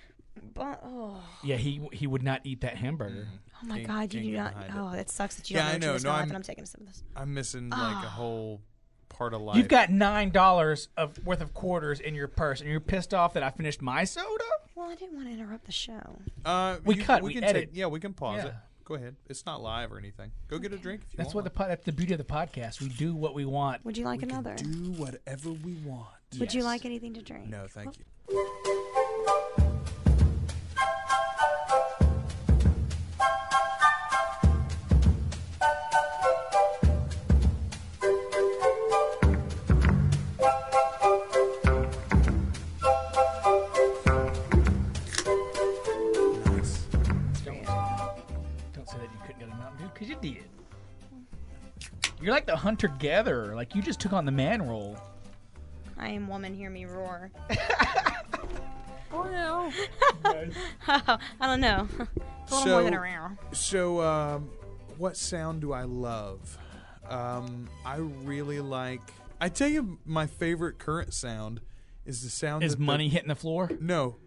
Oh Yeah, he would not eat that hamburger. my Can't- God, you can't do get not. behind it. Oh, that sucks that you Yeah, don't I know know. what No, life, I'm- and I'm taking some of this. I'm missing like a whole part of life. You've got $9 worth of quarters in your purse, and you're pissed off that I finished my soda? Well, I didn't want to interrupt the show. We cut, we can edit. we can pause Yeah. it. Go ahead. It's not live or anything. Go get a drink if you That's want. that's the beauty of the podcast. We do what we want. Would you like We can another? do whatever we want. Would you Yes. like anything to drink? No, thank you. Nice. Don't say that you couldn't get a Mountain Dew, because you did. You're like the hunter-gatherer. Like, you just took on the man role. I am woman, hear me roar. Wow. I don't know. It's a little more than a roar. So, what sound do I love? I really like. I tell you, my favorite current sound is the sound Is that the- money hitting the floor? No.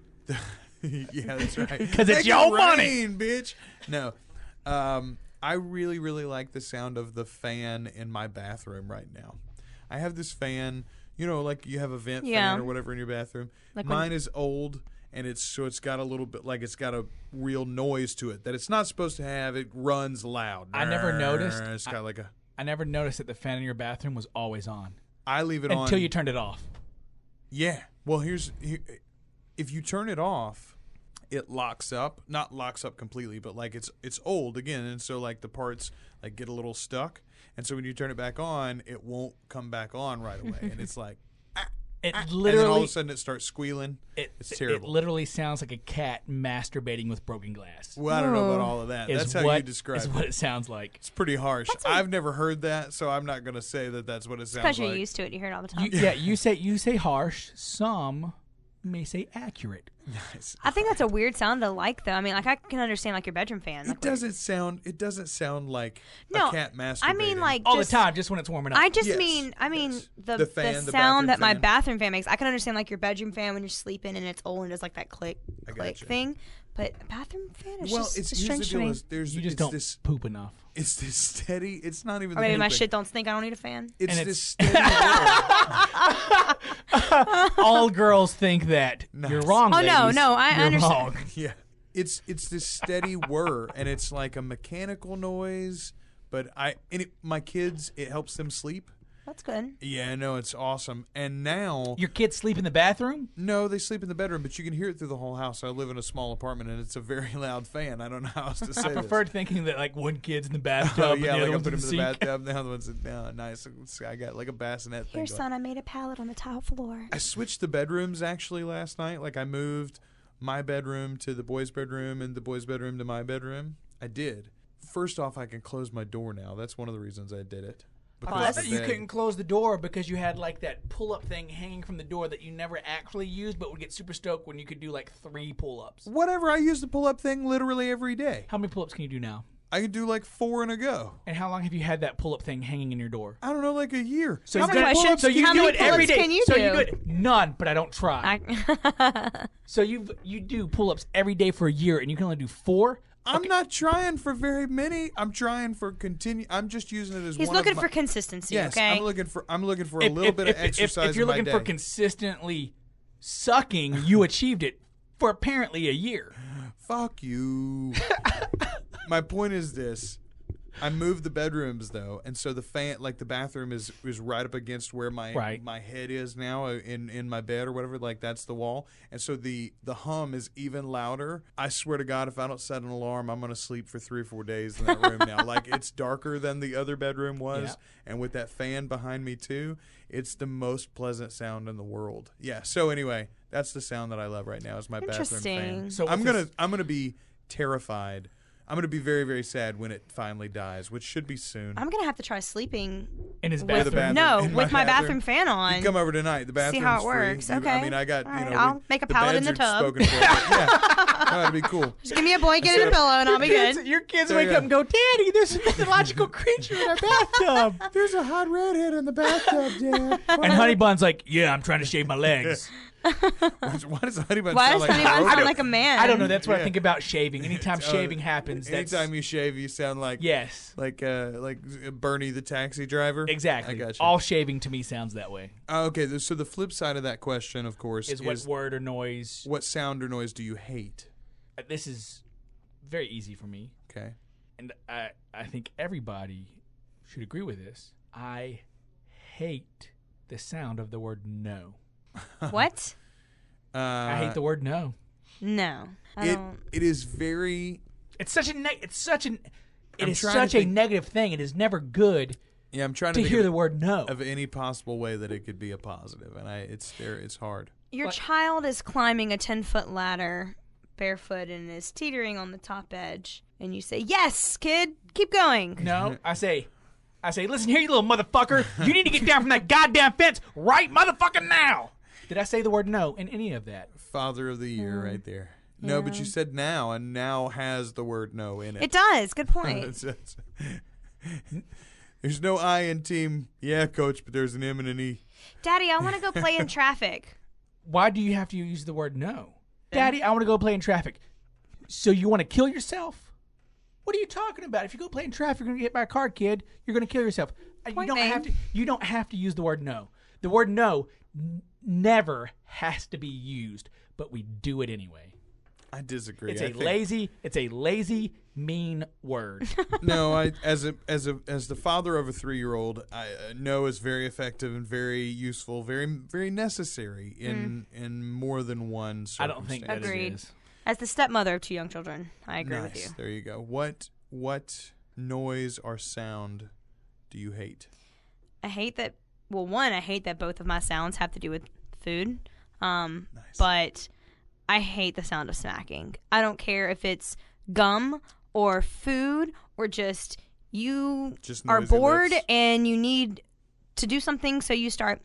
Yeah, that's right. 'Cause it's Make your it money. rain, bitch. No. I really, really like the sound of the fan in my bathroom right now. I have this fan, like you have a vent Yeah. fan or whatever in your bathroom. Like when- Mine is old, and it's got a little bit, like it's got a real noise to it that it's not supposed to have. It runs loud. I never noticed. It's got like a. I never noticed that the fan in your bathroom was always on. I leave it on Until you turned it off. Yeah. Well, if you turn it off, it locks up. Not locks up completely, but like it's old again, and so like the parts like get a little stuck, and so when you turn it back on, it won't come back on right away, and it's like It and then all literally of a sudden it starts squealing. It's terrible. It literally sounds like a cat masturbating with broken glass. Well, I don't know about all of that. Is That's how what- you describe is it. what it sounds like. It's pretty harsh. I've never heard that, so I'm not going to say that that's what it sounds Because you're like. used to it, you hear it all the time. You say harsh. Some may say accurate. Nice. I think that's a weird sound to like, though. I mean, like I can understand like your bedroom fan. It Like, doesn't sound. It doesn't sound like No, a cat masturbating. I mean, like All just, the time, just when it's warming up. I just Yes, mean, yes. the The fan, the sound that bathroom my fan. bathroom fan makes. I can understand like your bedroom fan when you're sleeping and it's old and does like that click I click gotcha. thing. But a bathroom fan is well, just it's it's here's the strange to deal: me. is there's you just it's don't this poop enough. it's this steady. It's not even. Or the maybe my pooping. shit don't stink. I don't need a fan. It's And this steady. roar. All girls think that. Nice. You're wrong, Oh, no, ladies. no, I You're understand. wrong. Yeah. it's this steady whir, and it's like a mechanical noise. But my kids, it helps them sleep. That's good. Yeah, no, it's awesome. And now Your kids sleep in the bathroom? no, they sleep in the bedroom, but you can hear it through the whole house. I live in a small apartment, and it's a very loud fan. I don't know how else to say I preferred thinking that like one kid's in the bathtub Oh and yeah, the other like I one's put in him the in the sink. bathtub. The other one's nice. I got like a bassinet thing. Here, going. son, I made a pallet on the tile floor. I switched the bedrooms actually last night. Like I moved my bedroom to the boys' bedroom and the boys' bedroom to my bedroom. I did. First off, I can close my door now. That's one of the reasons I did it. I Because thought the that you bed- couldn't close the door because you had like that pull-up thing hanging from the door that you never actually used, but would get super stoked when you could do like 3 pull-ups. Whatever. I use the pull-up thing literally every day. How many pull-ups can you do now? I can do like 4 in a go. And how long have you had that pull-up thing hanging in your door? I don't know, like a year. So How you many do it- pull-ups- so you how do many it every pull-ups day. can you so do? you good? None, but I don't try. So you do pull-ups every day for a year, and you can only do 4. I'm not trying for very many. I'm trying for continue. I'm just using it as He's one looking of my, for consistency, Yes, okay? I'm looking for a little bit of exercise If you're in my looking day. for consistently sucking, you achieved it for apparently a year. Fuck you. My point is this. I moved the bedrooms though, and so the fan, like the bathroom, is right up against where my head is now in my bed or whatever. Like that's the wall, and so the hum is even louder. I swear to God, if I don't set an alarm, I'm gonna sleep for 3 or 4 days in that room now. Like it's darker than the other bedroom was, and with that fan behind me too, it's the most pleasant sound in the world. Yeah. So anyway, that's the sound that I love right now is my bathroom fan. Interesting. So I'm gonna be terrified. I'm going to be very, very sad when it finally dies, which should be soon. I'm going to have to try sleeping. In his with, bathroom. no, In with my bathroom bathroom. fan on. You come over tonight. The bathroom's See how it free. works. I Okay. mean, I got, All right, you know, I'll make a pallet in beds the are tub. spoken for. Yeah. That'd be cool. Just give me a blanket and a pillow and I'll be good. Your kids There wake you up and go, Daddy, there's a mythological creature in our bathtub. There's a hot redhead in the bathtub, Dad. And Honey Bun's like, yeah, I'm trying to shave my legs. Why does Honey Bun Why sound does like Honey Bun Grover? sound like a man? I don't know. That's what I Yeah. think about shaving. Anytime shaving happens, that's... Anytime you shave, you sound like Yes. like Bernie the taxi driver. Exactly. I got you. All shaving to me sounds that way. Okay, so the flip side of that question, of course, Is what word or noise. what sound or noise do you hate? This is very easy for me. Okay. And I think everybody should agree with this. I hate the sound of the word no. What? I hate the word no. No. I don't. It is very. It's such a it I'm is trying to such a think- negative thing. It is never good Yeah, I'm trying to to think hear of, the word no. of any possible way that it could be a positive, and it's hard. Your What? child is climbing a 10-foot ladder barefoot and is teetering on the top edge. And you say, yes, kid, keep going. No, I say, listen here, you little motherfucker. You need to get down from that goddamn fence right motherfucking now. Did I say the word no in any of that? Father of the year, right there. No, but you said now, and now has the word no in it. It does. Good point. It's- there's no I in team. Yeah, coach, but there's an M and an E. Daddy, I want to go play in traffic. Why do you have to use the word no? Daddy, I want to go play in traffic. So you want to kill yourself? What are you talking about? If you go play in traffic, you're going to get hit by a car, kid. You're going to kill yourself. Point You don't have to use the word no. The word no never has to be used, but we do it anyway. I disagree. It's I a think- lazy, mean word. No, as the father of a 3-year-old, no is very effective and very useful, very very necessary in more than one I circumstance. don't think that Agreed. it is. As the stepmother of 2 young children, I agree with you. Nice. There you go. What noise or sound do you hate? I hate that. Well, one, I hate that both of my sounds have to do with food. Nice. But I hate the sound of smacking. I don't care if it's gum or food or just you Just are noisy bored lips. and you need to do something, so you start.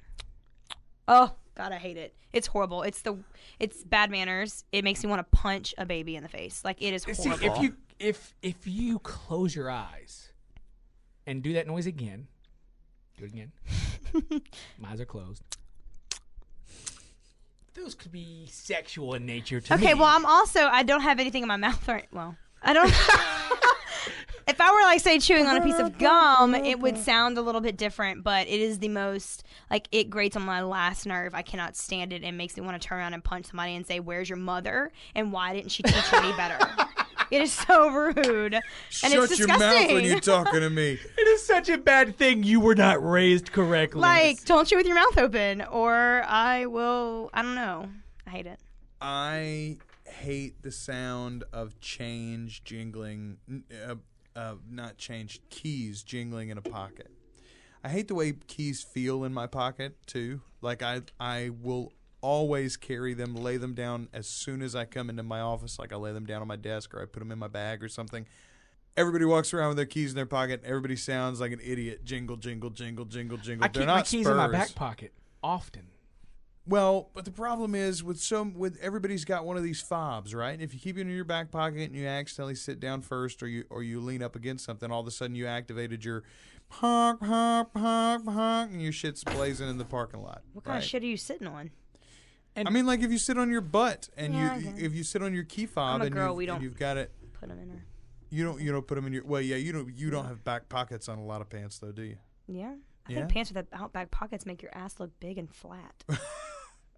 Oh God, I hate it. It's horrible. It's bad manners. It makes me want to punch a baby in the face. Like, it is See, horrible. if you close your eyes and do that noise again, do it again. My eyes are closed. Those could be sexual in nature to me. Okay, well, I don't have anything in my mouth right. Well, I don't. If I were like say chewing on a piece of gum, it would sound a little bit different, but it is the most like it grates on my last nerve. I cannot stand it. It makes me want to turn around and punch somebody and say, "Where's your mother? And why didn't she teach you any better?" It is so rude. And Shut it's disgusting. your mouth when you're talking to me. It is such a bad thing you were not raised correctly. Like, don't chew with your mouth open, or I will. I don't know. I hate it. I hate the sound of change jingling, not change, keys jingling in a pocket. I hate the way keys feel in my pocket, too. Like, I will always carry them, lay them down as soon as I come into my office. Like, I lay them down on my desk or I put them in my bag or something. Everybody walks around with their keys in their pocket. Everybody sounds like an idiot. Jingle, jingle, jingle, jingle, jingle. I keep my keys in my back pocket often. Well, but the problem is with everybody's got one of these fobs, right? If you keep it in your back pocket and you accidentally sit down first, or you lean up against something, all of a sudden you activated your honk honk honk honk, and your shit's blazing in the parking lot. What kind of shit are you sitting on? I mean, like if you sit on your butt and Yeah, if you sit on your key fob I'm a girl, and you've got it, Put them in her. you don't put them in your. Well, yeah, you don't have back pockets on a lot of pants though, do you? Yeah. I Yeah? think pants with back pockets make your ass look big and flat.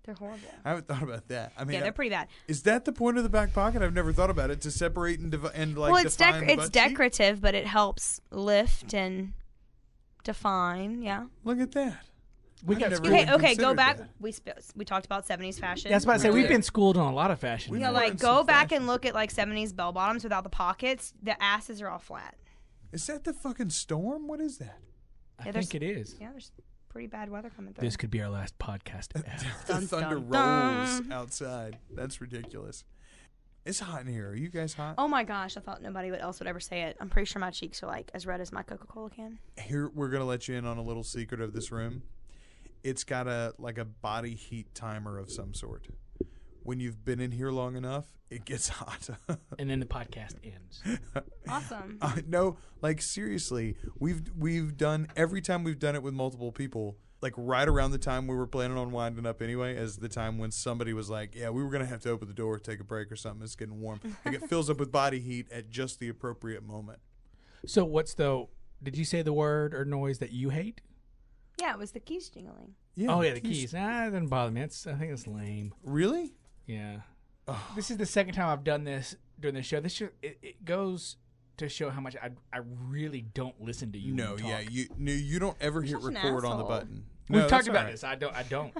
They're horrible. I haven't thought about that. I mean, Yeah, they're pretty bad. Is that the point of the back pocket? I've never thought about it, to separate and like Well, it's define the it's butt cheek? decorative, but it helps lift and define. Yeah. Look at that. We I've got never schooled. even Okay, go considered back. that. We talked about 70s fashion. That's what I say. We We've did. been schooled on a lot of fashion. We You know, learned like go some back fashion. and look at like 70s bell bottoms without the pockets. The asses are all flat. Is that the fucking storm? What is that? I think it is. Yeah, there's pretty bad weather coming through. This could be our last podcast ever. The Dun, thunder dun, rolls dun. outside. That's ridiculous. It's hot in here. Are you guys hot? Oh my gosh, I thought nobody else would ever say it. I'm pretty sure my cheeks are like as red as my Coca-Cola can. Here, we're gonna let you in on a little secret of this room. It's got a body heat timer of some sort. When you've been in here long enough, it gets hot. And then the podcast ends. Awesome. No, like seriously, we've done every time we've done it with multiple people. Like right around the time we were planning on winding up anyway, as the time when somebody was like, "Yeah, we were gonna have to open the door, take a break or something. It's getting warm." Like it fills up with body heat at just the appropriate moment. So did you say the word or noise that you hate? Yeah, it was the keys jingling. Yeah. Oh, yeah, the keys. It doesn't bother me. I think it's lame. Really? Yeah. This is the second time I've done this during the show. This show, it goes to show how much I really don't listen to you. No, when you talk. yeah, you don't ever hit such an record on the asshole. button. We've No, talked that's about all right. this. I don't.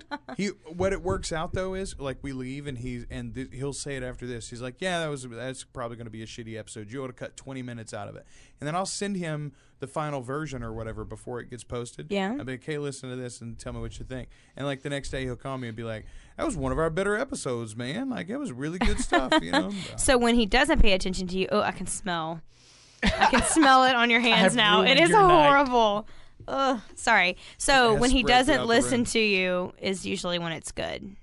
What it works out though is like we leave and he'll say it after this. He's like, "Yeah, that's probably going to be a shitty episode. You ought to cut 20 minutes out of it." And then I'll send him the final version or whatever before it gets posted. Yeah. I'll be like, "Hey, listen to this and tell me what you think." And like the next day he'll call me and be like, "That was one of our better episodes, man. Like it was really good stuff, you know." So when he doesn't pay attention to you, I can smell. I can smell it on your hands have now. It ruined is your night. horrible. Ugh, sorry. So It when he spread throughout doesn't the listen room. to you is usually when it's good.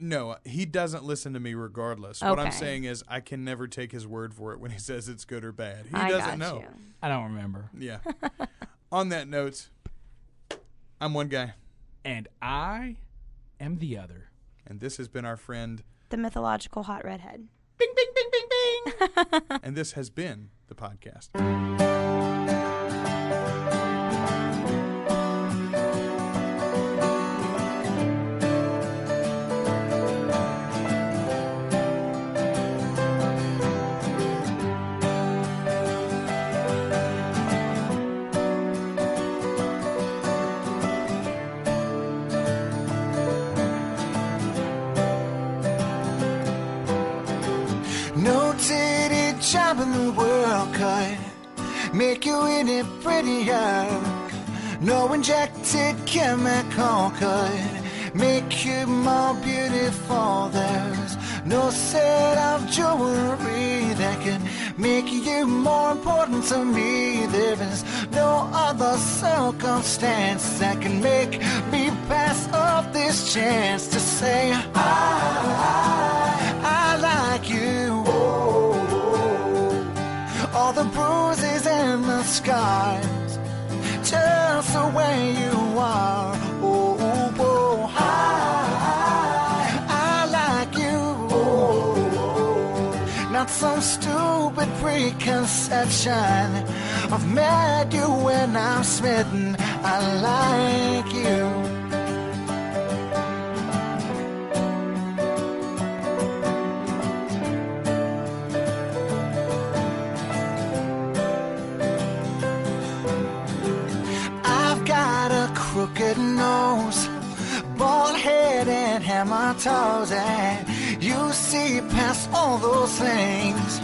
No, he doesn't listen to me regardless. What I'm Okay. saying is I can never take his word for it when he says it's good or bad. He I doesn't got know. you. I don't remember. Yeah. On that note, I'm one guy, And I am the other. and this has been our friend, The mythological hot redhead. Bing, bing, bing, bing, bing. and this has been the podcast. No titty job in the world could make you any prettier. No injected chemical could make you more beautiful. There's no set of jewelry that can make you more important to me. There is no other circumstance that can make me pass up this chance to say I like you. All the bruises and the scars, just the way you are. I like you. Now not some stupid preconception. I've met you when I'm smitten. I like you. Crooked nose, bald head and hammer toes, and you see past all those things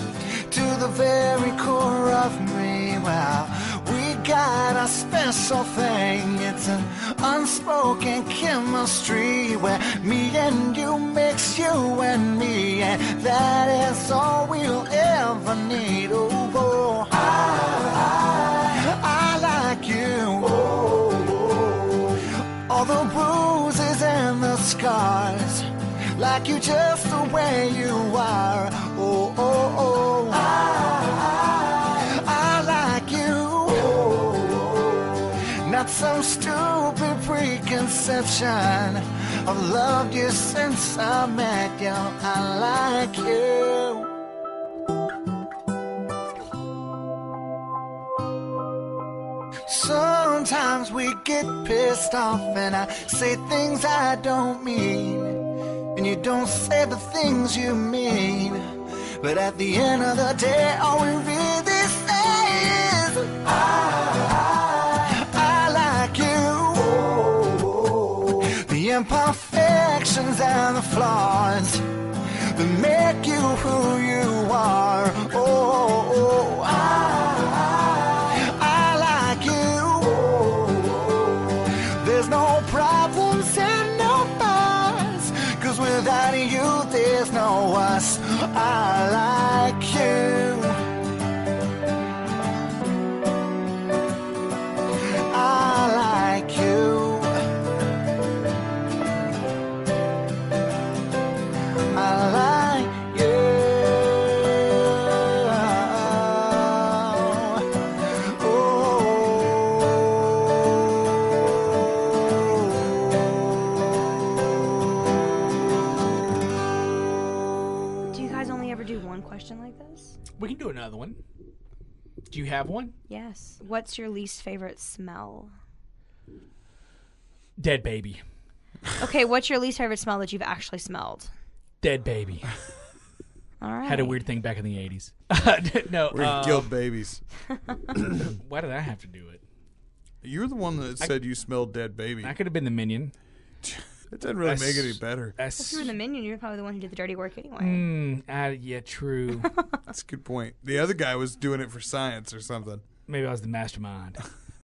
to the very core of me. Well, we got a special thing. It's an unspoken chemistry where me and you makes you and me, and that is all we'll ever need. Oh, I like you. All the bruises and the scars, like you just the way you are. Oh, oh, oh, I like you. Not some stupid preconception. I've loved you since I met you. I like you. Sometimes we get pissed off and I say things I don't mean, and you don't say the things you mean. But at the end of the day, all we really say is I like you. The imperfections and the flaws that make you who you are. Oh, I like you. There's no problems and no bars, 'cause without you there's no us. I like you. I like you. I like you. Do you guys only ever do one question like this? We can do another one. Do you have one? Yes. What's your least favorite smell? Dead baby. Okay, what's your least favorite smell that you've actually smelled? Dead baby. All right. Had a weird thing back in the 80s. No. We're killed babies. Why did I have to do it? You're the one that said you smelled dead baby. I could have been the minion. It doesn't really make it any better. If you were the minion, you're probably the one who did the dirty work anyway. Yeah, true. That's a good point. The other guy was doing it for science or something. Maybe I was the mastermind.